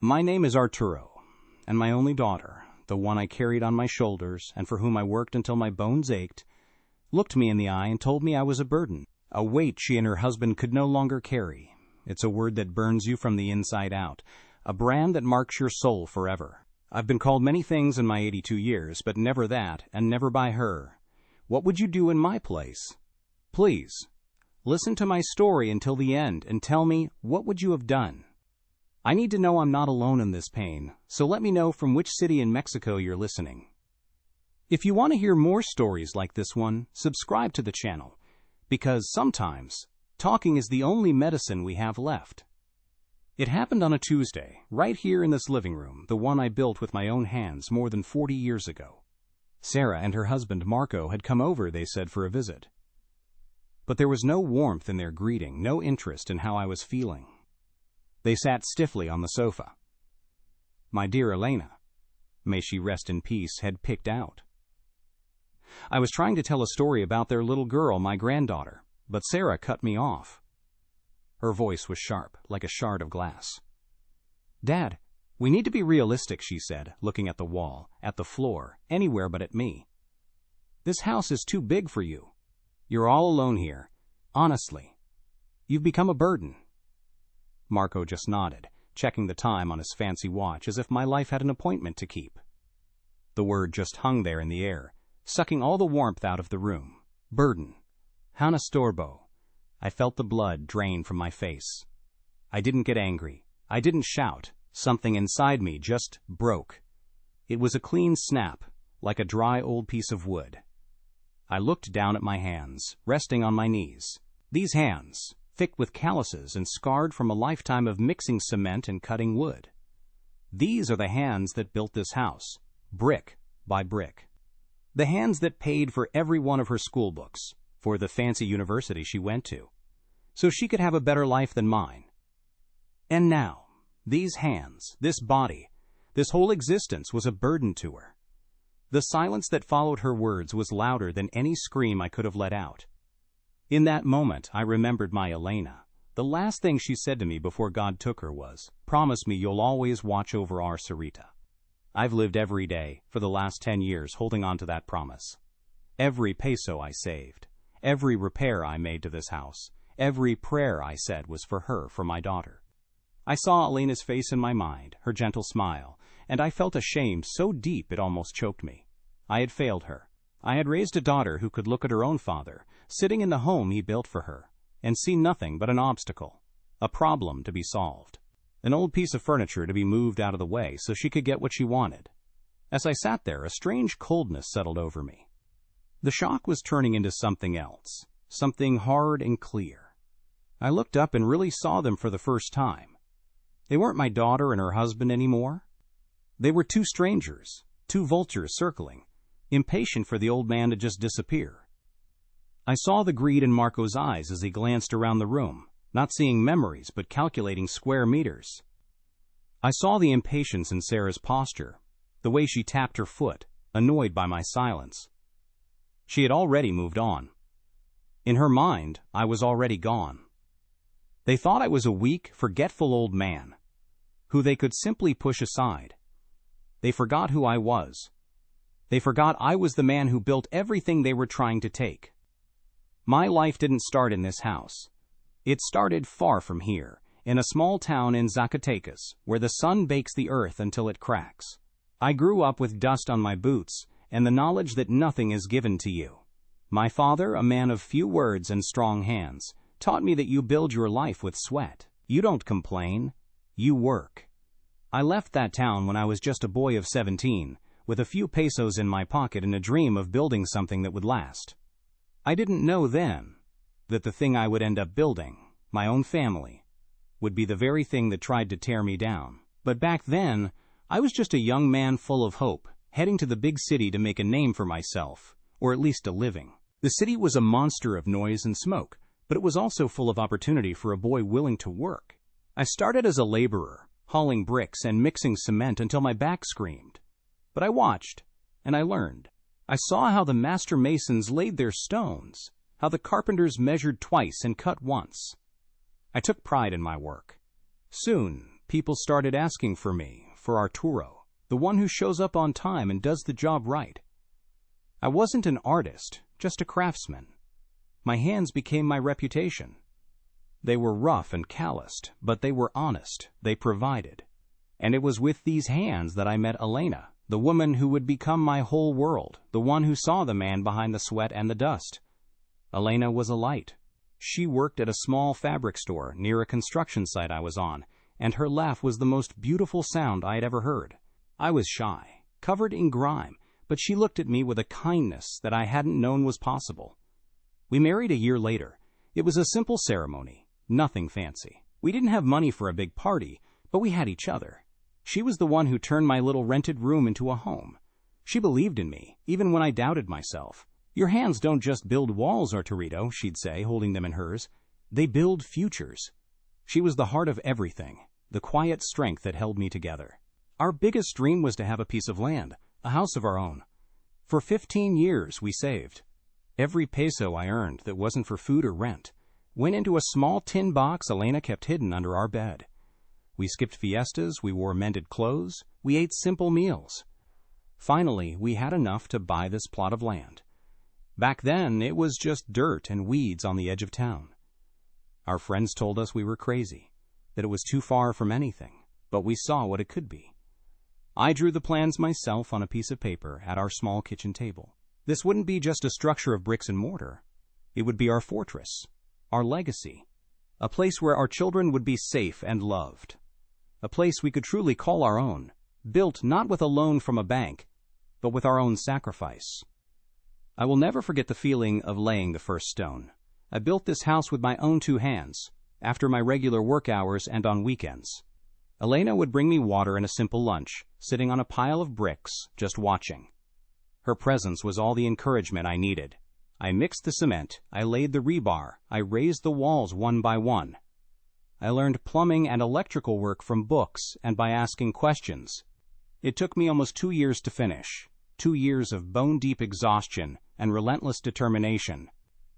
My name is Arturo, and my only daughter, the one I carried on my shoulders and for whom I worked until my bones ached, looked me in the eye and told me I was a burden, a weight she and her husband could no longer carry. It's a word that burns you from the inside out, a brand that marks your soul forever. I've been called many things in my 82 years, but never that, and never by her. What would you do in my place? Please, listen to my story until the end and tell me, what would you have done? I need to know I'm not alone in this pain, so let me know from which city in Mexico you're listening. If you want to hear more stories like this one, subscribe to the channel, because sometimes talking is the only medicine we have left. It happened on a Tuesday, right here in this living room, the one I built with my own hands more than 40 years ago. Sarah and her husband Marco had come over, they said, for a visit. But there was no warmth in their greeting, no interest in how I was feeling. They sat stiffly on the sofa. My dear Elena, may she rest in peace, had picked out. I was trying to tell a story about their little girl, my granddaughter, but Sarah cut me off. Her voice was sharp, like a shard of glass. Dad, we need to be realistic, she said, looking at the wall, at the floor, anywhere but at me. This house is too big for you. You're all alone here. Honestly, you've become a burden. Marco just nodded, checking the time on his fancy watch as if my life had an appointment to keep. The word just hung there in the air, sucking all the warmth out of the room. Burden. Hana Storbo. I felt the blood drain from my face. I didn't get angry. I didn't shout. Something inside me just broke. It was a clean snap, like a dry old piece of wood. I looked down at my hands, resting on my knees. These hands, thick with calluses and scarred from a lifetime of mixing cement and cutting wood. These are the hands that built this house, brick by brick. The hands that paid for every one of her school books, for the fancy university she went to, so she could have a better life than mine. And now, these hands, this body, this whole existence was a burden to her. The silence that followed her words was louder than any scream I could have let out. In that moment, I remembered my Elena. The last thing she said to me before God took her was, "Promise me you'll always watch over our Sarita." I've lived every day for the last 10 years holding on to that promise. Every peso I saved, every repair I made to this house, every prayer I said was for her, for my daughter. I saw Elena's face in my mind, her gentle smile, and I felt a shame so deep it almost choked me. I had failed her. I had raised a daughter who could look at her own father, sitting in the home he built for her, and see nothing but an obstacle, a problem to be solved, an old piece of furniture to be moved out of the way so she could get what she wanted. As I sat there, a strange coldness settled over me. The shock was turning into something else, something hard and clear. I looked up and really saw them for the first time. They weren't my daughter and her husband anymore. They were two strangers, two vultures circling, impatient for the old man to just disappear. I saw the greed in Marco's eyes as he glanced around the room, not seeing memories but calculating square meters. I saw the impatience in Sarah's posture, the way she tapped her foot, annoyed by my silence. She had already moved on. In her mind, I was already gone. They thought I was a weak, forgetful old man, who they could simply push aside. They forgot who I was. They forgot I was the man who built everything they were trying to take. My life didn't start in this house. It started far from here, in a small town in Zacatecas, where the sun bakes the earth until it cracks. I grew up with dust on my boots and the knowledge that nothing is given to you. My father, a man of few words and strong hands, taught me that you build your life with sweat. You don't complain. You work. I left that town when I was just a boy of 17, with a few pesos in my pocket and a dream of building something that would last. I didn't know then that the thing I would end up building, my own family, would be the very thing that tried to tear me down. But back then, I was just a young man full of hope, heading to the big city to make a name for myself, or at least a living. The city was a monster of noise and smoke, but it was also full of opportunity for a boy willing to work. I started as a laborer, hauling bricks and mixing cement until my back screamed. But I watched, and I learned. I saw how the master masons laid their stones, how the carpenters measured twice and cut once. I took pride in my work. Soon, people started asking for me, for Arturo, the one who shows up on time and does the job right. I wasn't an artist, just a craftsman. My hands became my reputation. They were rough and calloused, but they were honest. They provided. And it was with these hands that I met Elena, the woman who would become my whole world, the one who saw the man behind the sweat and the dust. Elena was a light. She worked at a small fabric store near a construction site I was on, and her laugh was the most beautiful sound I had ever heard. I was shy, covered in grime, but she looked at me with a kindness that I hadn't known was possible. We married a year later. It was a simple ceremony, nothing fancy. We didn't have money for a big party, but we had each other. She was the one who turned my little rented room into a home. She believed in me, even when I doubted myself. "Your hands don't just build walls, Arturito," she'd say, holding them in hers. "They build futures." She was the heart of everything, the quiet strength that held me together. Our biggest dream was to have a piece of land, a house of our own. For 15 years we saved. Every peso I earned that wasn't for food or rent went into a small tin box Elena kept hidden under our bed. We skipped fiestas, we wore mended clothes, we ate simple meals. Finally, we had enough to buy this plot of land. Back then, it was just dirt and weeds on the edge of town. Our friends told us we were crazy, that it was too far from anything, but we saw what it could be. I drew the plans myself on a piece of paper at our small kitchen table. This wouldn't be just a structure of bricks and mortar. It would be our fortress, our legacy, a place where our children would be safe and loved, a place we could truly call our own, built not with a loan from a bank, but with our own sacrifice. I will never forget the feeling of laying the first stone. I built this house with my own 2 hands, after my regular work hours and on weekends. Elena would bring me water and a simple lunch, sitting on a pile of bricks, just watching. Her presence was all the encouragement I needed. I mixed the cement, I laid the rebar, I raised the walls one by one. I learned plumbing and electrical work from books and by asking questions. It took me almost 2 years to finish, 2 years of bone-deep exhaustion and relentless determination.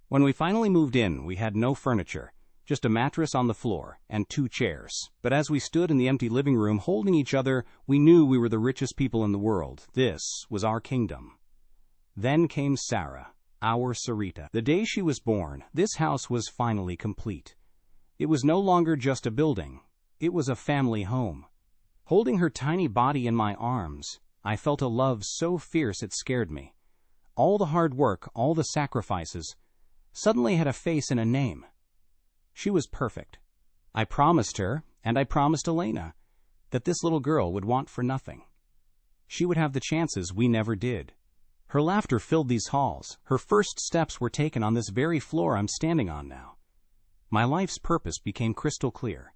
When we finally moved in, we had no furniture, just a mattress on the floor and 2 chairs. But as we stood in the empty living room holding each other, we knew we were the richest people in the world. This was our kingdom. Then came Sarah, our Sarita. The day she was born, this house was finally complete. It was no longer just a building. It was a family home. Holding her tiny body in my arms, I felt a love so fierce it scared me. All the hard work, all the sacrifices, suddenly had a face and a name. She was perfect. I promised her, and I promised Elena, that this little girl would want for nothing. She would have the chances we never did. Her laughter filled these halls. Her first steps were taken on this very floor I'm standing on now. My life's purpose became crystal clear.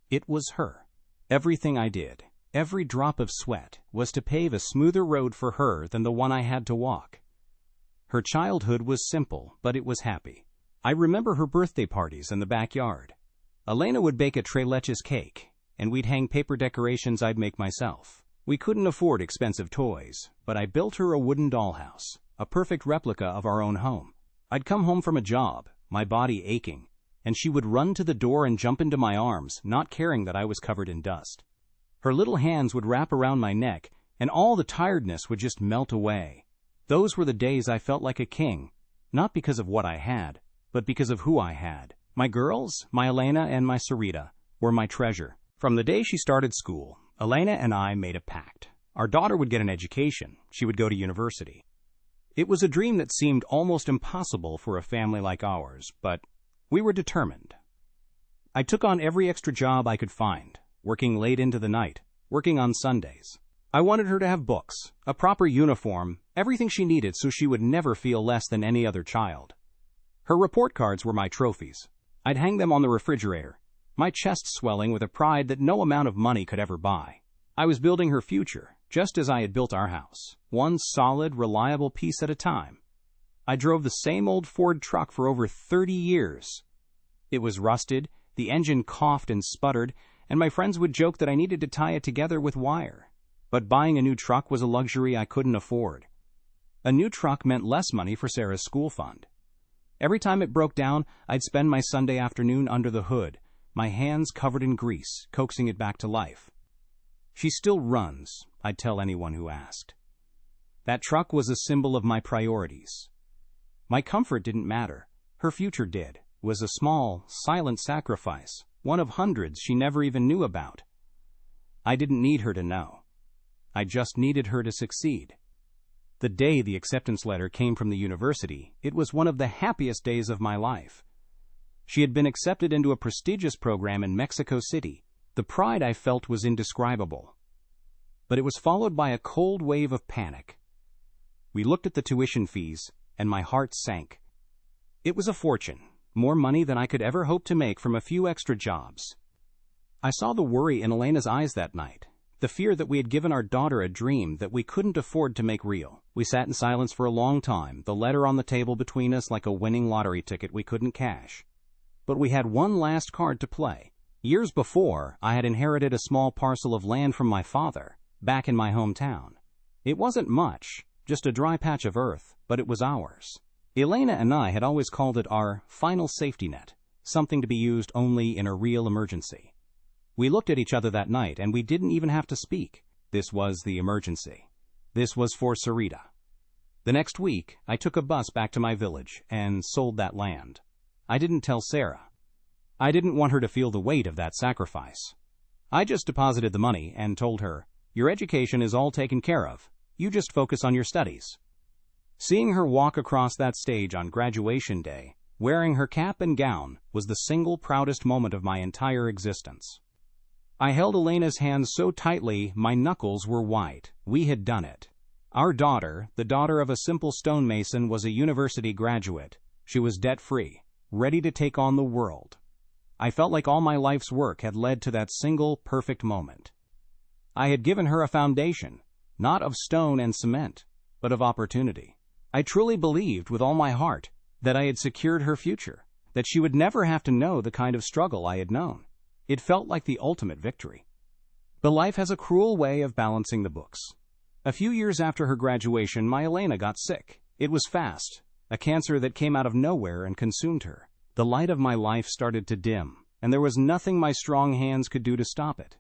It was her. Everything I did, every drop of sweat, was to pave a smoother road for her than the one I had to walk. Her childhood was simple, but it was happy. I remember her birthday parties in the backyard. Elena would bake a tres leches cake, and we'd hang paper decorations I'd make myself. We couldn't afford expensive toys, but I built her a wooden dollhouse, a perfect replica of our own home. I'd come home from a job, my body aching, and she would run to the door and jump into my arms, not caring that I was covered in dust. Her little hands would wrap around my neck, and all the tiredness would just melt away. Those were the days I felt like a king, not because of what I had, but because of who I had. My girls, my Elena and my Sarita, were my treasure. From the day she started school, Elena and I made a pact. Our daughter would get an education. She would go to university. It was a dream that seemed almost impossible for a family like ours, but we were determined. I took on every extra job I could find, working late into the night, working on Sundays. I wanted her to have books, a proper uniform, everything she needed so she would never feel less than any other child. Her report cards were my trophies. I'd hang them on the refrigerator, my chest swelling with a pride that no amount of money could ever buy. I was building her future, just as I had built our house, one solid, reliable piece at a time. I drove the same old Ford truck for over 30 years. It was rusted, the engine coughed and sputtered, and my friends would joke that I needed to tie it together with wire. But buying a new truck was a luxury I couldn't afford. A new truck meant less money for Sarah's school fund. Every time it broke down, I'd spend my Sunday afternoon under the hood, my hands covered in grease, coaxing it back to life. "She still runs," I'd tell anyone who asked. That truck was a symbol of my priorities. My comfort didn't matter. Her future did. It was a small, silent sacrifice, one of hundreds she never even knew about. I didn't need her to know. I just needed her to succeed. The day the acceptance letter came from the university, it was one of the happiest days of my life. She had been accepted into a prestigious program in Mexico City. The pride I felt was indescribable. But it was followed by a cold wave of panic. We looked at the tuition fees, and my heart sank. It was a fortune, more money than I could ever hope to make from a few extra jobs. I saw the worry in Elena's eyes that night, the fear that we had given our daughter a dream that we couldn't afford to make real. We sat in silence for a long time, the letter on the table between us like a winning lottery ticket we couldn't cash. But we had one last card to play. Years before, I had inherited a small parcel of land from my father, back in my hometown. It wasn't much, just a dry patch of earth, but it was ours. Elena and I had always called it our final safety net, something to be used only in a real emergency. We looked at each other that night, and we didn't even have to speak. This was the emergency. This was for Sarita. The next week, I took a bus back to my village and sold that land. I didn't tell Sarah. I didn't want her to feel the weight of that sacrifice. I just deposited the money and told her, "Your education is all taken care of. You just focus on your studies." Seeing her walk across that stage on graduation day, wearing her cap and gown, was the single proudest moment of my entire existence. I held Elena's hand so tightly my knuckles were white. We had done it. Our daughter, the daughter of a simple stonemason, was a university graduate. She was debt-free, ready to take on the world. I felt like all my life's work had led to that single perfect moment. I had given her a foundation, not of stone and cement, but of opportunity. I truly believed with all my heart that I had secured her future, that she would never have to know the kind of struggle I had known. It felt like the ultimate victory. But life has a cruel way of balancing the books. A few years after her graduation, my Elena got sick. It was fast, a cancer that came out of nowhere and consumed her. The light of my life started to dim, and there was nothing my strong hands could do to stop it.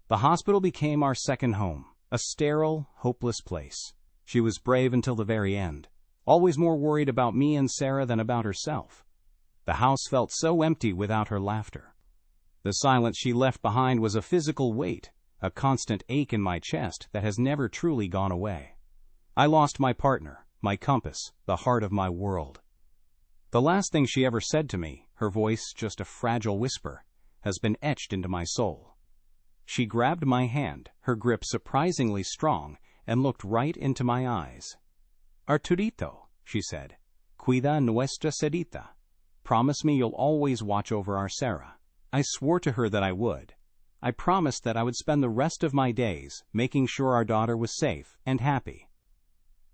The hospital became our second home, a sterile, hopeless place. She was brave until the very end, always more worried about me and Sarah than about herself. The house felt so empty without her laughter. The silence she left behind was a physical weight, a constant ache in my chest that has never truly gone away. I lost my partner, my compass, the heart of my world. The last thing she ever said to me, her voice just a fragile whisper, has been etched into my soul. She grabbed my hand, her grip surprisingly strong, and looked right into my eyes. "Arturito," she said, "cuida nuestra Sarita. Promise me you'll always watch over our Sarah." I swore to her that I would. I promised that I would spend the rest of my days making sure our daughter was safe and happy.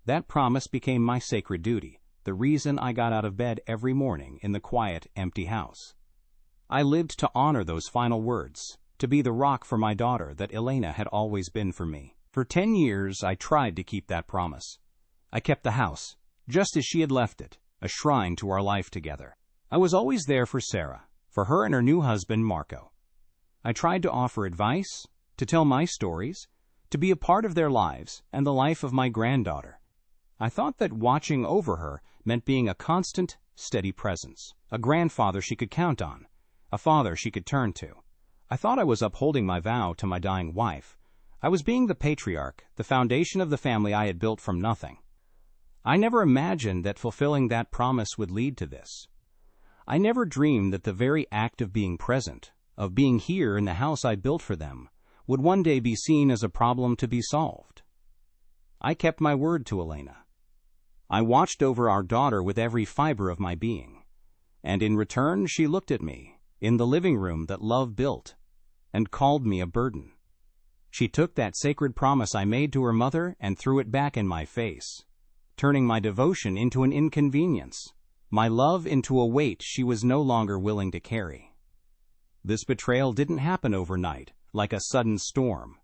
That promise became my sacred duty, the reason I got out of bed every morning in the quiet, empty house. I lived to honor those final words, to be the rock for my daughter that Elena had always been for me. For 10 years, I tried to keep that promise. I kept the house, just as she had left it, a shrine to our life together. I was always there for Sarah, for her and her new husband, Marco. I tried to offer advice, to tell my stories, to be a part of their lives and the life of my granddaughter. I thought that watching over her meant being a constant, steady presence, a grandfather she could count on, a father she could turn to. I thought I was upholding my vow to my dying wife. I was being the patriarch, the foundation of the family I had built from nothing. I never imagined that fulfilling that promise would lead to this. I never dreamed that the very act of being present, of being here in the house I built for them, would one day be seen as a problem to be solved. I kept my word to Elena. I watched over our daughter with every fiber of my being, and in return she looked at me, in the living room that love built, and called me a burden. She took that sacred promise I made to her mother and threw it back in my face, turning my devotion into an inconvenience, my love into a weight she was no longer willing to carry. This betrayal didn't happen overnight, like a sudden storm.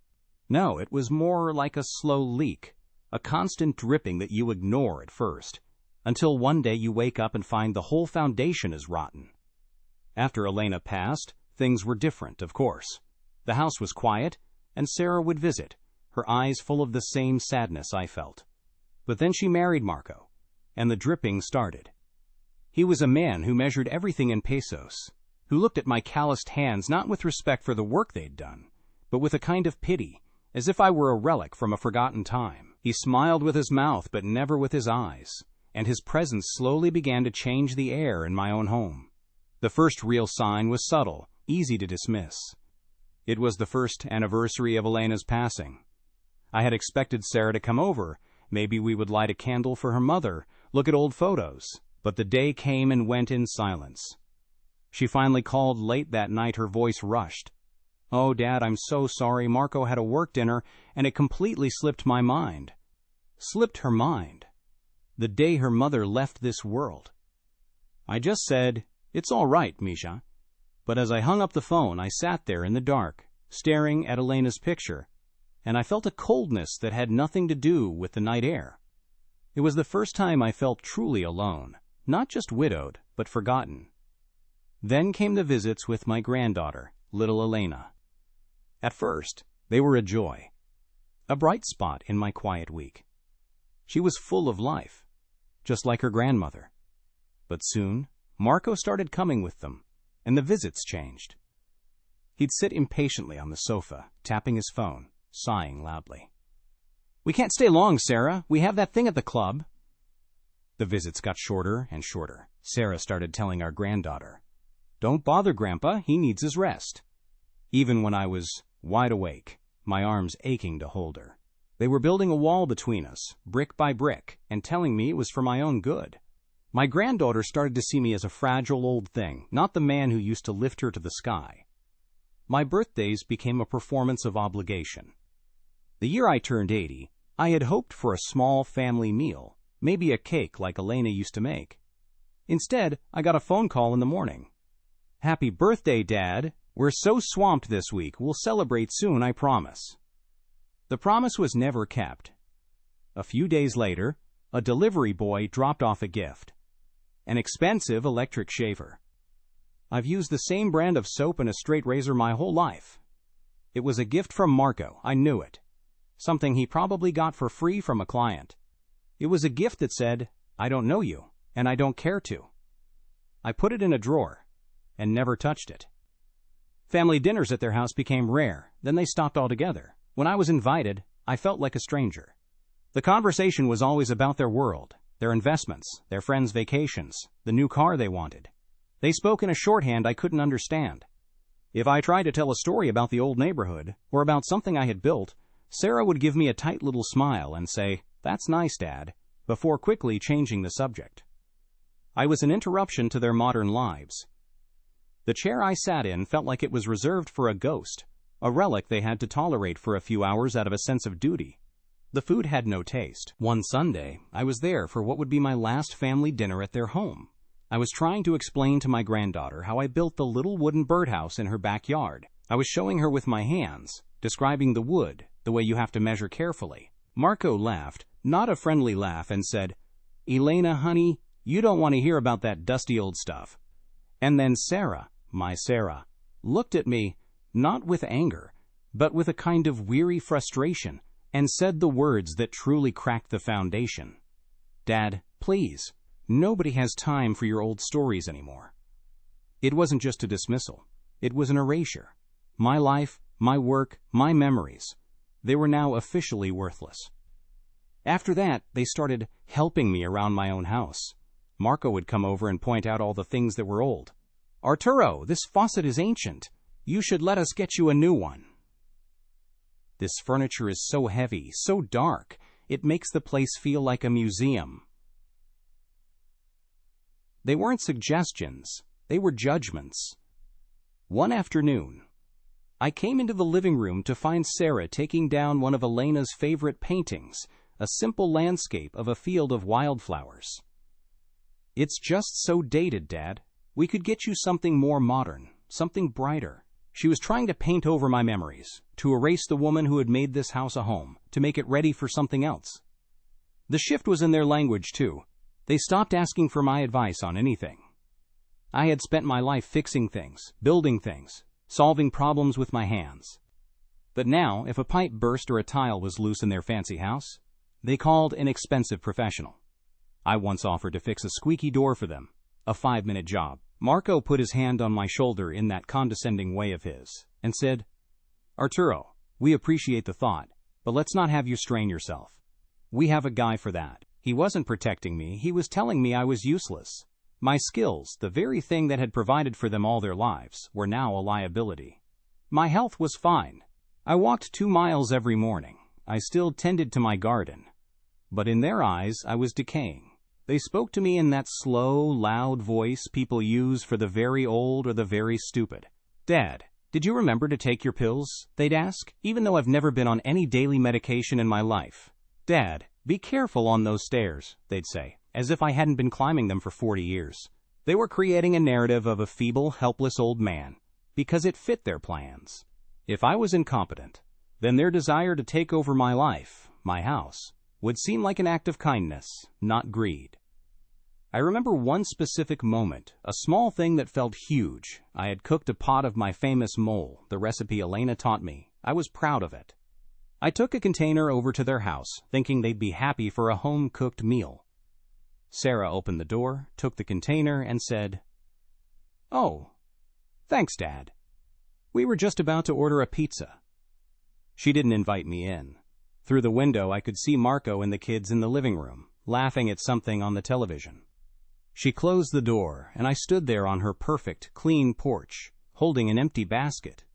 No, it was more like a slow leak, a constant dripping that you ignore at first, until one day you wake up and find the whole foundation is rotten. After Elena passed, things were different, of course. The house was quiet, and Sarah would visit, her eyes full of the same sadness I felt. But then she married Marco, and the dripping started. He was a man who measured everything in pesos, who looked at my calloused hands not with respect for the work they'd done, but with a kind of pity, as if I were a relic from a forgotten time. He smiled with his mouth, but never with his eyes, and his presence slowly began to change the air in my own home. The first real sign was subtle, easy to dismiss. It was the first anniversary of Elena's passing. I had expected Sarah to come over. Maybe we would light a candle for her mother, look at old photos. But the day came and went in silence. She finally called late that night, her voice rushed. "Oh, Dad, I'm so sorry. Marco had a work dinner, and it completely slipped my mind." Slipped her mind. The day her mother left this world. I just said, "It's all right, Misha." But as I hung up the phone, I sat there in the dark, staring at Elena's picture, and I felt a coldness that had nothing to do with the night air. It was the first time I felt truly alone, not just widowed, but forgotten. Then came the visits with my granddaughter, little Elena. At first, they were a joy, a bright spot in my quiet week. She was full of life, just like her grandmother. But soon, Marco started coming with them, and the visits changed. He'd sit impatiently on the sofa, tapping his phone, sighing loudly. "We can't stay long, Sarah. We have that thing at the club." The visits got shorter and shorter. Sarah started telling our granddaughter, "Don't bother Grandpa, he needs his rest." Even when I was wide awake, my arms aching to hold her. They were building a wall between us, brick by brick, and telling me it was for my own good. My granddaughter started to see me as a fragile old thing, not the man who used to lift her to the sky. My birthdays became a performance of obligation. The year I turned 80, I had hoped for a small family meal, maybe a cake like Elena used to make. Instead, I got a phone call in the morning. "Happy birthday, Dad. We're so swamped this week. We'll celebrate soon, I promise." The promise was never kept. A few days later, a delivery boy dropped off a gift. An expensive electric shaver. I've used the same brand of soap and a straight razor my whole life. It was a gift from Marco, I knew it. Something he probably got for free from a client. It was a gift that said, "I don't know you, and I don't care to." I put it in a drawer, and never touched it. Family dinners at their house became rare, then they stopped altogether. When I was invited, I felt like a stranger. The conversation was always about their world, their investments, their friends' vacations, the new car they wanted. They spoke in a shorthand I couldn't understand. If I tried to tell a story about the old neighborhood, or about something I had built, Sarah would give me a tight little smile and say, "That's nice, Dad," before quickly changing the subject. I was an interruption to their modern lives. The chair I sat in felt like it was reserved for a ghost, a relic they had to tolerate for a few hours out of a sense of duty. The food had no taste. One Sunday, I was there for what would be my last family dinner at their home. I was trying to explain to my granddaughter how I built the little wooden birdhouse in her backyard. I was showing her with my hands, describing the wood, the way you have to measure carefully. Marco laughed, not a friendly laugh, and said, "Elena, honey, you don't want to hear about that dusty old stuff." And then Sarah, my Sarah, looked at me, not with anger, but with a kind of weary frustration, and said the words that truly cracked the foundation. "Dad, please, nobody has time for your old stories anymore." It wasn't just a dismissal. It was an erasure. My life, my work, my memories. They were now officially worthless. After that, they started helping me around my own house. Marco would come over and point out all the things that were old. "Arturo, this faucet is ancient. You should let us get you a new one. This furniture is so heavy, so dark, it makes the place feel like a museum." They weren't suggestions, they were judgments. One afternoon, I came into the living room to find Sarah taking down one of Elena's favorite paintings, a simple landscape of a field of wildflowers. "It's just so dated, Dad. We could get you something more modern, something brighter." She was trying to paint over my memories, to erase the woman who had made this house a home, to make it ready for something else. The shift was in their language, too. They stopped asking for my advice on anything. I had spent my life fixing things, building things, solving problems with my hands. But now, if a pipe burst or a tile was loose in their fancy house, they called an expensive professional. I once offered to fix a squeaky door for them, a 5-minute job. Marco put his hand on my shoulder in that condescending way of his, and said, "Arturo, we appreciate the thought, but let's not have you strain yourself. We have a guy for that." He wasn't protecting me, he was telling me I was useless. My skills, the very thing that had provided for them all their lives, were now a liability. My health was fine. I walked 2 miles every morning. I still tended to my garden. But in their eyes, I was decaying. They spoke to me in that slow, loud voice people use for the very old or the very stupid. "Dad, did you remember to take your pills?" they'd ask, even though I've never been on any daily medication in my life. "Dad, be careful on those stairs," they'd say, as if I hadn't been climbing them for 40 years. They were creating a narrative of a feeble, helpless old man, because it fit their plans. If I was incompetent, then their desire to take over my life, my house, would seem like an act of kindness, not greed. I remember one specific moment, a small thing that felt huge. I had cooked a pot of my famous mole, the recipe Elena taught me. I was proud of it. I took a container over to their house, thinking they'd be happy for a home-cooked meal. Sarah opened the door, took the container, and said, "Oh, thanks, Dad. We were just about to order a pizza." She didn't invite me in. Through the window, I could see Marco and the kids in the living room, laughing at something on the television. She closed the door, and I stood there on her perfect, clean porch, holding an empty basket.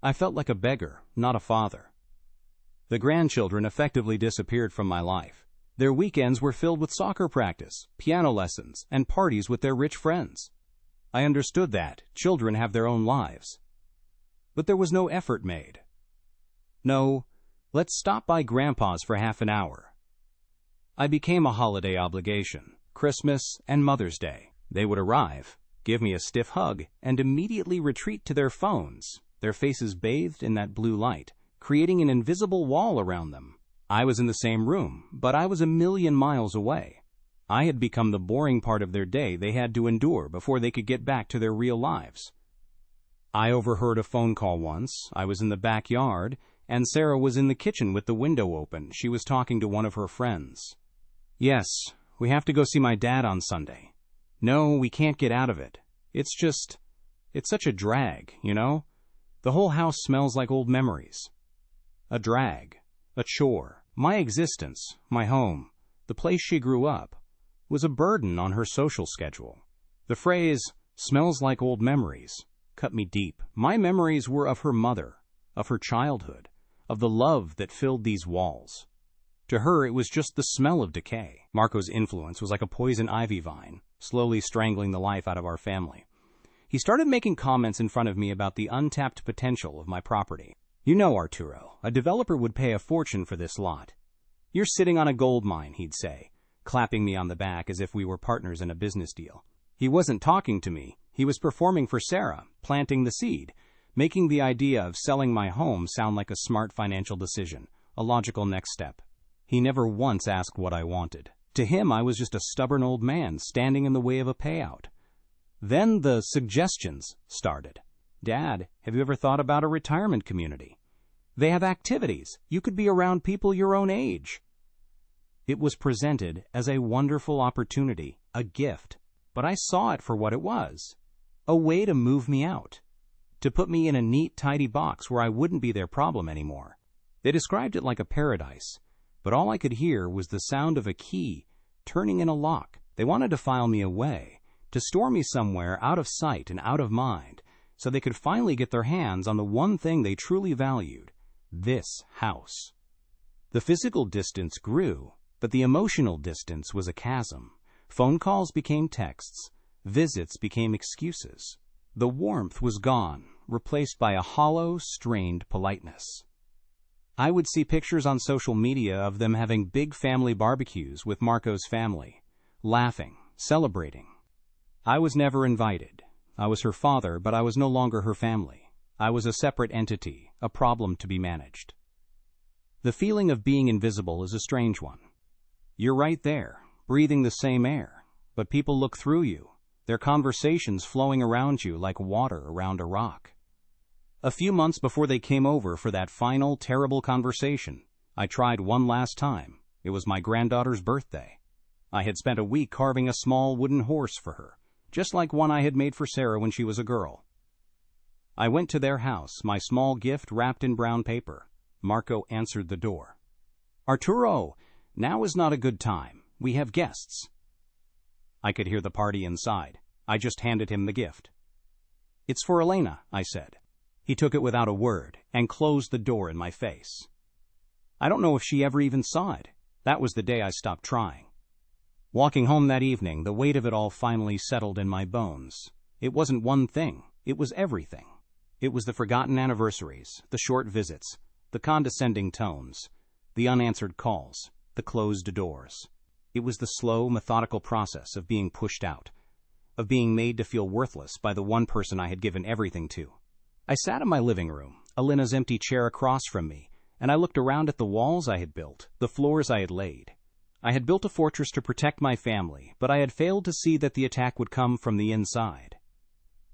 I felt like a beggar, not a father. The grandchildren effectively disappeared from my life. Their weekends were filled with soccer practice, piano lessons, and parties with their rich friends. I understood that children have their own lives. But there was no effort made. No, let's stop by Grandpa's for half an hour. I became a holiday obligation. Christmas and Mother's Day. They would arrive, give me a stiff hug, and immediately retreat to their phones, their faces bathed in that blue light, creating an invisible wall around them. I was in the same room, but I was a million miles away. I had become the boring part of their day they had to endure before they could get back to their real lives. I overheard a phone call once. I was in the backyard, and Sarah was in the kitchen with the window open. She was talking to one of her friends. "Yes, we have to go see my dad on Sunday. No, we can't get out of it. It's such a drag, you know? The whole house smells like old memories." A drag, a chore. My existence, my home, the place she grew up, was a burden on her social schedule. The phrase, "smells like old memories," cut me deep. My memories were of her mother, of her childhood, of the love that filled these walls. To her, it was just the smell of decay. Marco's influence was like a poison ivy vine, slowly strangling the life out of our family. He started making comments in front of me about the untapped potential of my property. "You know, Arturo, a developer would pay a fortune for this lot. You're sitting on a gold mine," he'd say, clapping me on the back as if we were partners in a business deal. He wasn't talking to me. He was performing for Sarah, planting the seed, making the idea of selling my home sound like a smart financial decision, a logical next step. He never once asked what I wanted. To him, I was just a stubborn old man standing in the way of a payout. Then the suggestions started. "Dad, have you ever thought about a retirement community? They have activities. You could be around people your own age." It was presented as a wonderful opportunity, a gift, but I saw it for what it was. A way to move me out. To put me in a neat, tidy box where I wouldn't be their problem anymore. They described it like a paradise, but all I could hear was the sound of a key turning in a lock. They wanted to file me away, to store me somewhere out of sight and out of mind, so they could finally get their hands on the one thing they truly valued, this house. The physical distance grew, but the emotional distance was a chasm. Phone calls became texts. Visits became excuses. The warmth was gone, replaced by a hollow, strained politeness. I would see pictures on social media of them having big family barbecues with Marco's family, laughing, celebrating. I was never invited. I was her father, but I was no longer her family. I was a separate entity, a problem to be managed. The feeling of being invisible is a strange one. You're right there, breathing the same air, but people look through you. their conversations flowing around you like water around a rock. A few months before they came over for that final, terrible conversation, I tried one last time. It was my granddaughter's birthday. I had spent a week carving a small wooden horse for her, just like one I had made for Sarah when she was a girl. I went to their house, my small gift wrapped in brown paper. Marco answered the door. "Arturo, now is not a good time. We have guests." I could hear the party inside. I just handed him the gift. "It's for Elena," I said. He took it without a word and closed the door in my face. I don't know if she ever even saw it. That was the day I stopped trying. Walking home that evening, the weight of it all finally settled in my bones. It wasn't one thing. It was everything. It was the forgotten anniversaries, the short visits, the condescending tones, the unanswered calls, the closed doors. It was the slow, methodical process of being pushed out, of being made to feel worthless by the one person I had given everything to. I sat in my living room, Elena's empty chair across from me, and I looked around at the walls I had built, the floors I had laid. I had built a fortress to protect my family, but I had failed to see that the attack would come from the inside.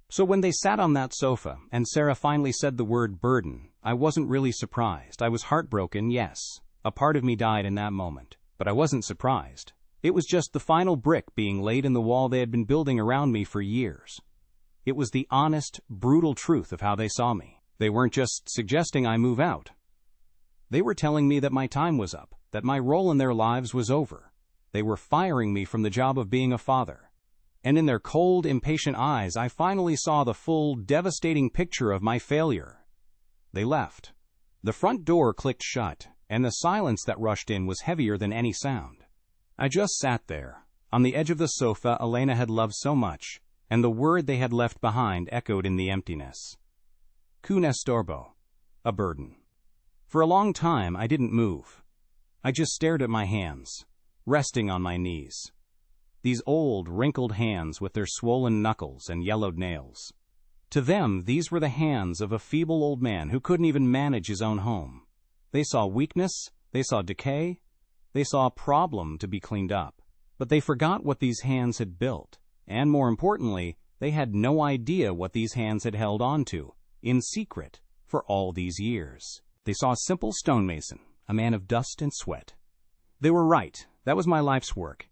So when they sat on that sofa, and Sarah finally said the word burden, I wasn't really surprised. I was heartbroken, yes. A part of me died in that moment, but I wasn't surprised. It was just the final brick being laid in the wall they had been building around me for years. It was the honest, brutal truth of how they saw me. They weren't just suggesting I move out. They were telling me that my time was up, that my role in their lives was over. They were firing me from the job of being a father. And in their cold, impatient eyes, I finally saw the full, devastating picture of my failure. They left. The front door clicked shut, and the silence that rushed in was heavier than any sound. I just sat there, on the edge of the sofa Elena had loved so much, and the word they had left behind echoed in the emptiness. "Un estorbo," a burden. For a long time, I didn't move. I just stared at my hands, resting on my knees. These old, wrinkled hands with their swollen knuckles and yellowed nails. To them, these were the hands of a feeble old man who couldn't even manage his own home. They saw weakness, they saw decay, they saw a problem to be cleaned up. But they forgot what these hands had built, and more importantly, they had no idea what these hands had held on to, in secret, for all these years. They saw a simple stonemason, a man of dust and sweat. They were right, that was my life's work.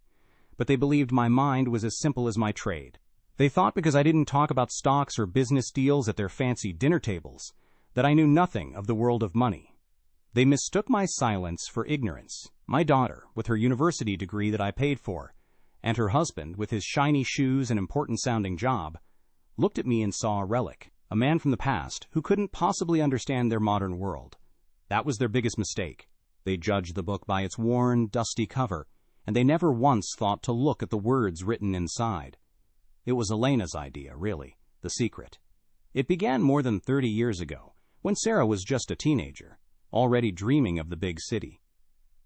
But they believed my mind was as simple as my trade. They thought because I didn't talk about stocks or business deals at their fancy dinner tables, that I knew nothing of the world of money. They mistook my silence for ignorance. My daughter, with her university degree that I paid for, and her husband, with his shiny shoes and important-sounding job, looked at me and saw a relic, a man from the past who couldn't possibly understand their modern world. That was their biggest mistake. They judged the book by its worn, dusty cover, and they never once thought to look at the words written inside. It was Elena's idea, really, the secret. It began more than 30 years ago, when Sarah was just a teenager, already dreaming of the big city.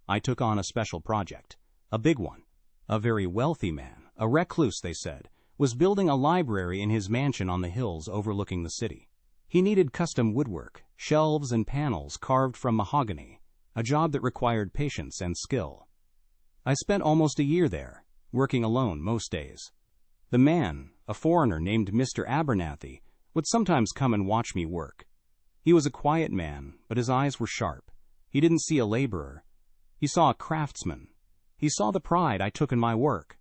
I took on a special project, a big one. A very wealthy man, a recluse, they said, was building a library in his mansion on the hills overlooking the city. He needed custom woodwork, shelves and panels carved from mahogany, a job that required patience and skill. I spent almost a year there, working alone most days. The man, a foreigner named Mr. Abernathy, would sometimes come and watch me work. He was a quiet man, but his eyes were sharp. He didn't see a laborer. He saw a craftsman. He saw the pride I took in my work.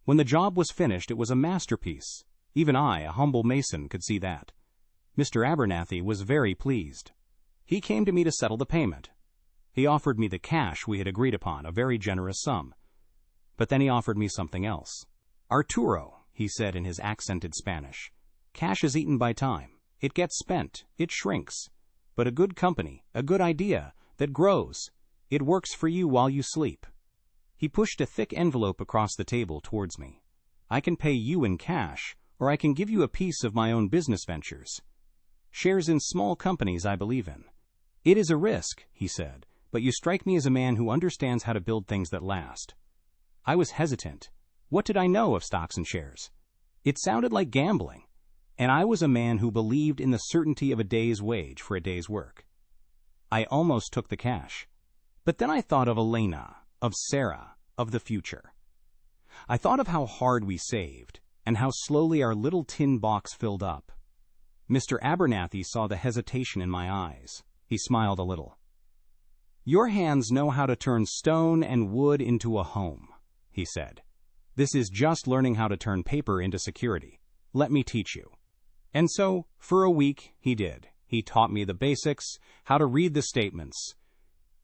When the job was finished, it was a masterpiece. Even I, a humble mason, could see that. Mr. Abernathy was very pleased. He came to me to settle the payment. He offered me the cash we had agreed upon, a very generous sum. But then he offered me something else. "Arturo," he said in his accented Spanish, "cash is eaten by time. It gets spent. It shrinks. But a good company, a good idea, that grows, it works for you while you sleep." He pushed a thick envelope across the table towards me. "I can pay you in cash, or I can give you a piece of my own business ventures. Shares in small companies I believe in. It is a risk," he said, "but you strike me as a man who understands how to build things that last." I was hesitant. What did I know of stocks and shares? It sounded like gambling, and I was a man who believed in the certainty of a day's wage for a day's work. I almost took the cash. But then I thought of Elena, of Sarah, of the future. I thought of how hard we saved, and how slowly our little tin box filled up. Mr. Abernathy saw the hesitation in my eyes. He smiled a little. "Your hands know how to turn stone and wood into a home," he said. "This is just learning how to turn paper into security. Let me teach you." And so, for a week, he did. He taught me the basics, how to read the statements,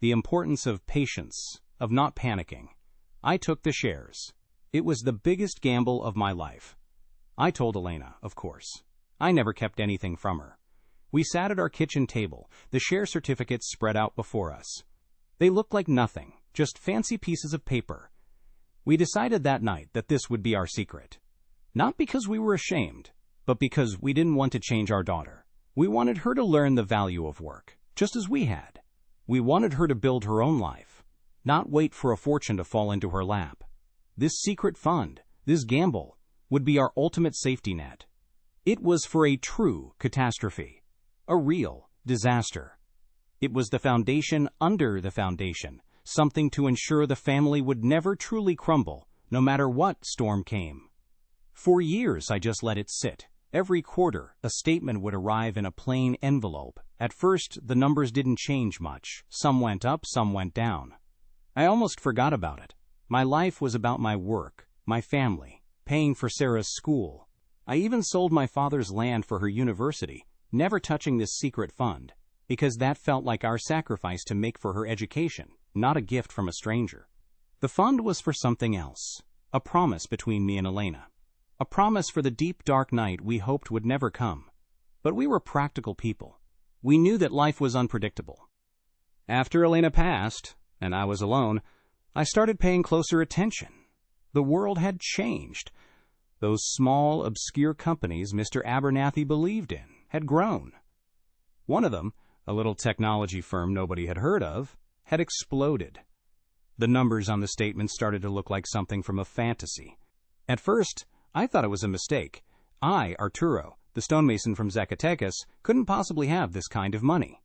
the importance of patience, of not panicking. I took the shares. It was the biggest gamble of my life. I told Elena, of course. I never kept anything from her. We sat at our kitchen table, the share certificates spread out before us. They looked like nothing, just fancy pieces of paper. We decided that night that this would be our secret. Not because we were ashamed, but because we didn't want to change our daughter. We wanted her to learn the value of work, just as we had. We wanted her to build her own life, not wait for a fortune to fall into her lap. This secret fund, this gamble, would be our ultimate safety net. It was for a true catastrophe, a real disaster. It was the foundation under the foundation, something to ensure the family would never truly crumble, no matter what storm came. For years, I just let it sit. Every quarter, a statement would arrive in a plain envelope. At first, the numbers didn't change much. Some went up, some went down. I almost forgot about it. My life was about my work, my family, paying for Sarah's school. I even sold my father's land for her university, never touching this secret fund, because that felt like our sacrifice to make for her education, not a gift from a stranger. The fund was for something else, a promise between me and Elena. A promise for the deep, dark night we hoped would never come. But we were practical people. We knew that life was unpredictable. After Elena passed, and I was alone, I started paying closer attention. The world had changed. Those small, obscure companies Mr. Abernathy believed in had grown. One of them, a little technology firm nobody had heard of, had exploded. The numbers on the statement started to look like something from a fantasy. At first, I thought it was a mistake. I, Arturo, the stonemason from Zacatecas, couldn't possibly have this kind of money.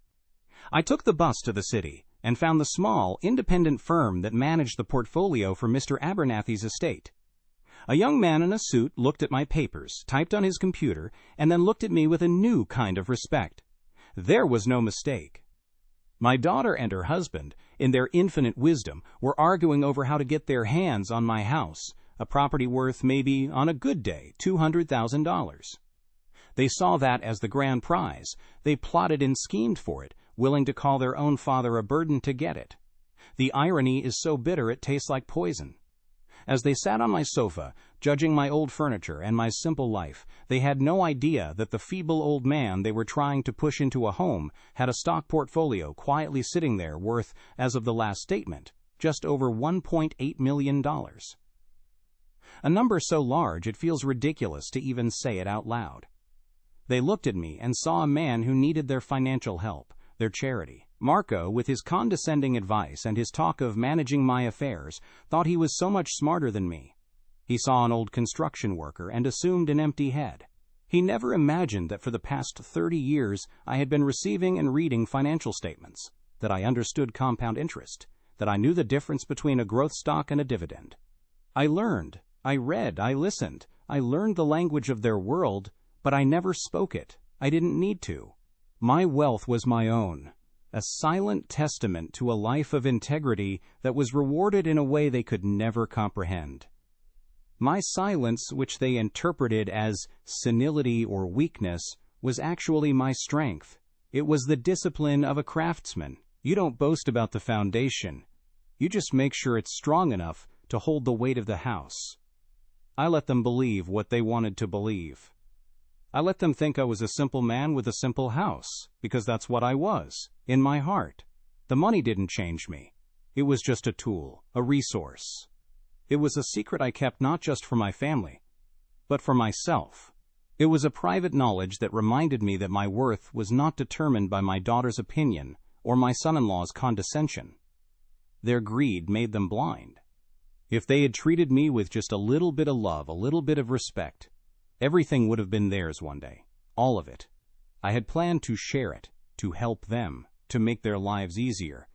I took the bus to the city and found the small, independent firm that managed the portfolio for Mr. Abernathy's estate. A young man in a suit looked at my papers, typed on his computer, and then looked at me with a new kind of respect. There was no mistake. My daughter and her husband, in their infinite wisdom, were arguing over how to get their hands on my house, a property worth maybe, on a good day, $200,000. They saw that as the grand prize. They plotted and schemed for it, willing to call their own father a burden to get it. The irony is so bitter it tastes like poison. As they sat on my sofa, judging my old furniture and my simple life, they had no idea that the feeble old man they were trying to push into a home had a stock portfolio quietly sitting there worth, as of the last statement, just over $1.8 million. A number so large it feels ridiculous to even say it out loud. They looked at me and saw a man who needed their financial help, their charity. Marco, with his condescending advice and his talk of managing my affairs, thought he was so much smarter than me. He saw an old construction worker and assumed an empty head. He never imagined that for the past 30 years I had been receiving and reading financial statements, that I understood compound interest, that I knew the difference between a growth stock and a dividend. I learned, I read, I listened, I learned the language of their world, but I never spoke it. I didn't need to. My wealth was my own, a silent testament to a life of integrity that was rewarded in a way they could never comprehend. My silence, which they interpreted as senility or weakness, was actually my strength. It was the discipline of a craftsman. You don't boast about the foundation. You just make sure it's strong enough to hold the weight of the house. I let them believe what they wanted to believe. I let them think I was a simple man with a simple house, because that's what I was, in my heart. The money didn't change me. It was just a tool, a resource. It was a secret I kept not just for my family, but for myself. It was a private knowledge that reminded me that my worth was not determined by my daughter's opinion or my son-in-law's condescension. Their greed made them blind. If they had treated me with just a little bit of love, a little bit of respect, everything would have been theirs one day, all of it. I had planned to share it, to help them, to make their lives easier,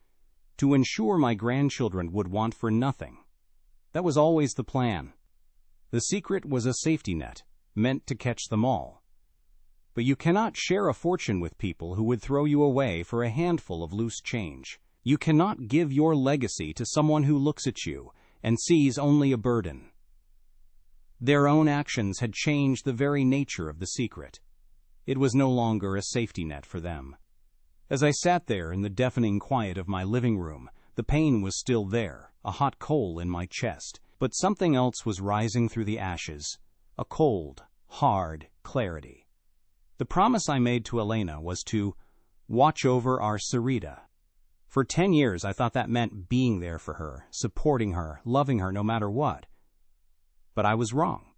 to ensure my grandchildren would want for nothing. That was always the plan. The secret was a safety net, meant to catch them all. But you cannot share a fortune with people who would throw you away for a handful of loose change. You cannot give your legacy to someone who looks at you and sees only a burden. Their own actions had changed the very nature of the secret. It was no longer a safety net for them. As I sat there in the deafening quiet of my living room, the pain was still there, a hot coal in my chest, but something else was rising through the ashes, a cold, hard clarity. The promise I made to Elena was to watch over our Sarita. For 10 years, I thought that meant being there for her, supporting her, loving her no matter what. But I was wrong.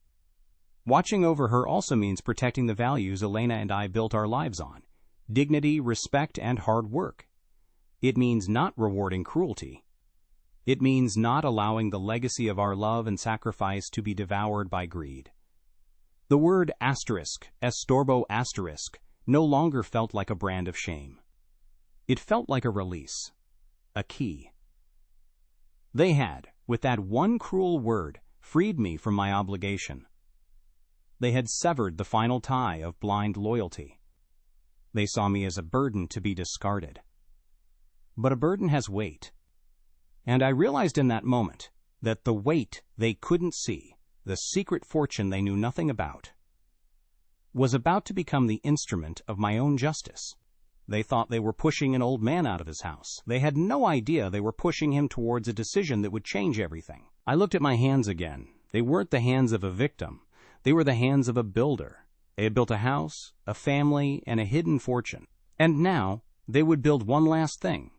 Watching over her also means protecting the values Elena and I built our lives on: dignity, respect, and hard work. It means not rewarding cruelty. It means not allowing the legacy of our love and sacrifice to be devoured by greed. The word asterisk, estorbo asterisk, no longer felt like a brand of shame. It felt like a release, a key. They had, with that one cruel word, freed me from my obligation. They had severed the final tie of blind loyalty. They saw me as a burden to be discarded. But a burden has weight. And I realized in that moment that the weight they couldn't see, the secret fortune they knew nothing about, was about to become the instrument of my own justice. They thought they were pushing an old man out of his house. They had no idea they were pushing him towards a decision that would change everything. I looked at my hands again. They weren't the hands of a victim. They were the hands of a builder. They had built a house, a family, and a hidden fortune. And now they would build one last thing.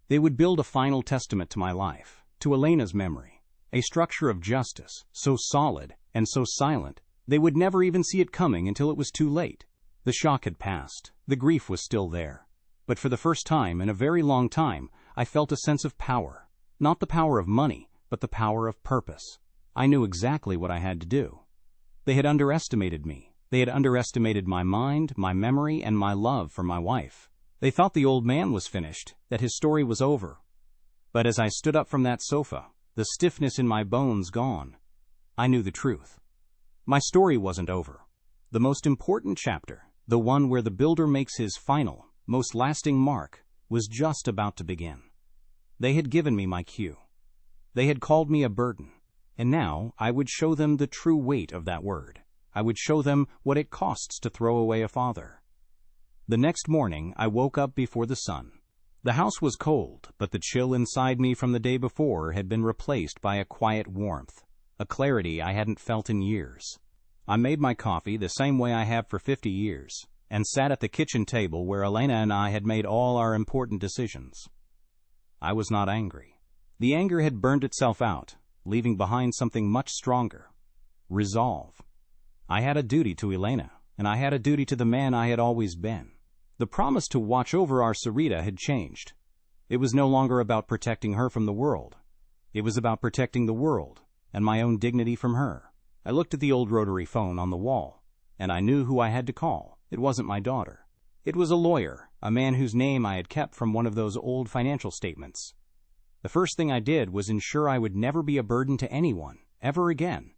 They would build a final testament to my life, to Elena's memory, a structure of justice, so solid and so silent, they would never even see it coming until it was too late. The shock had passed. The grief was still there. But for the first time in a very long time, I felt a sense of power. Not the power of money, but the power of purpose. I knew exactly what I had to do. They had underestimated me. They had underestimated my mind, my memory, and my love for my wife. They thought the old man was finished, that his story was over. But as I stood up from that sofa, the stiffness in my bones gone, I knew the truth. My story wasn't over. The most important chapter, the one where the builder makes his final, most lasting mark, was just about to begin. They had given me my cue. They had called me a burden, and now I would show them the true weight of that word. I would show them what it costs to throw away a father. The next morning, I woke up before the sun. The house was cold, but the chill inside me from the day before had been replaced by a quiet warmth, a clarity I hadn't felt in years. I made my coffee the same way I have for 50 years, and sat at the kitchen table where Elena and I had made all our important decisions. I was not angry. The anger had burned itself out, leaving behind something much stronger: resolve. I had a duty to Elena, and I had a duty to the man I had always been. The promise to watch over our Sarita had changed. It was no longer about protecting her from the world. It was about protecting the world and my own dignity from her. I looked at the old rotary phone on the wall, and I knew who I had to call. It wasn't my daughter. It was a lawyer, a man whose name I had kept from one of those old financial statements. The first thing I did was ensure I would never be a burden to anyone, ever again.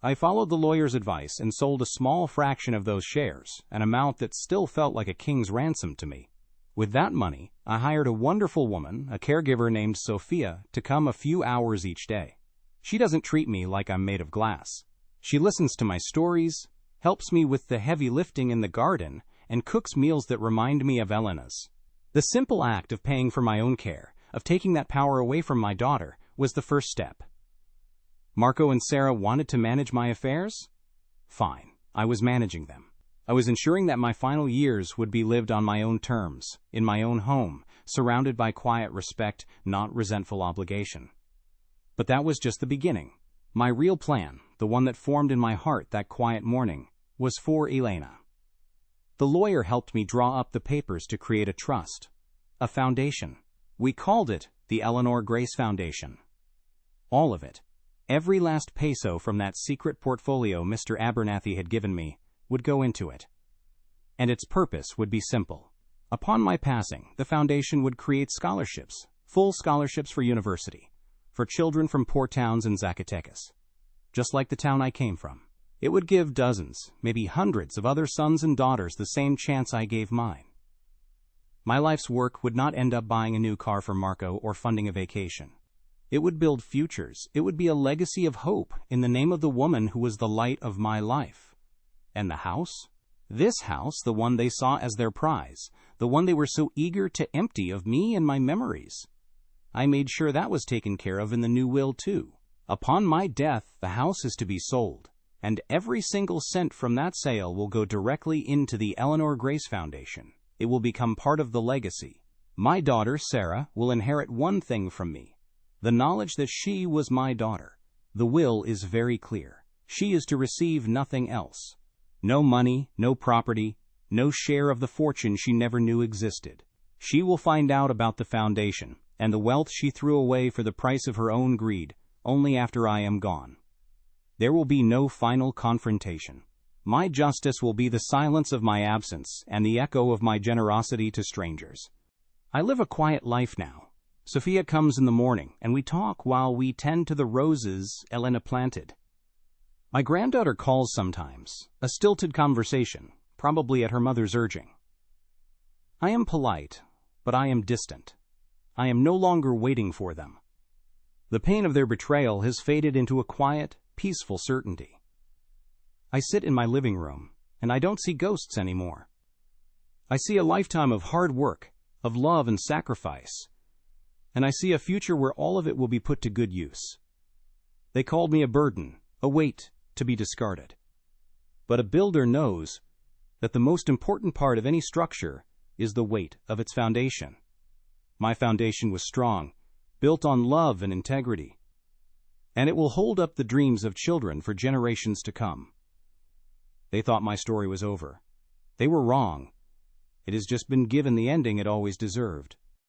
I followed the lawyer's advice and sold a small fraction of those shares, an amount that still felt like a king's ransom to me. With that money, I hired a wonderful woman, a caregiver named Sophia, to come a few hours each day. She doesn't treat me like I'm made of glass. She listens to my stories, helps me with the heavy lifting in the garden, and cooks meals that remind me of Elena's. The simple act of paying for my own care, of taking that power away from my daughter, was the first step. Marco and Sarah wanted to manage my affairs? Fine, I was managing them. I was ensuring that my final years would be lived on my own terms, in my own home, surrounded by quiet respect, not resentful obligation. But that was just the beginning. My real plan, the one that formed in my heart that quiet morning, was for Elena. The lawyer helped me draw up the papers to create a trust, a foundation. We called it the Eleanor Grace Foundation. All of it, every last peso from that secret portfolio Mr. Abernathy had given me, would go into it. And its purpose would be simple. Upon my passing, the foundation would create scholarships, full scholarships for university, for children from poor towns in Zacatecas. just like the town I came from. It would give dozens, maybe hundreds of other sons and daughters the same chance I gave mine. My life's work would not end up buying a new car for Marco or funding a vacation. It would build futures. It would be a legacy of hope in the name of the woman who was the light of my life. And the house? This house, the one they saw as their prize, the one they were so eager to empty of me and my memories. I made sure that was taken care of in the new will, too. Upon my death, the house is to be sold, and every single cent from that sale will go directly into the Eleanor Grace Foundation. It will become part of the legacy. My daughter, Sarah, will inherit one thing from me: the knowledge that she was my daughter. The will is very clear. She is to receive nothing else. No money, no property, no share of the fortune she never knew existed. She will find out about the foundation and the wealth she threw away for the price of her own greed only after I am gone. There will be no final confrontation. My justice will be the silence of my absence and the echo of my generosity to strangers. I live a quiet life now. Sophia comes in the morning, and we talk while we tend to the roses Elena planted. My granddaughter calls sometimes, a stilted conversation, probably at her mother's urging. I am polite, but I am distant. I am no longer waiting for them. The pain of their betrayal has faded into a quiet, peaceful certainty. I sit in my living room, and I don't see ghosts anymore. I see a lifetime of hard work, of love and sacrifice, and I see a future where all of it will be put to good use. They called me a burden, a weight to be discarded. But a builder knows that the most important part of any structure is the weight of its foundation. My foundation was strong, built on love and integrity, and it will hold up the dreams of children for generations to come. They thought my story was over. They were wrong. It has just been given the ending it always deserved.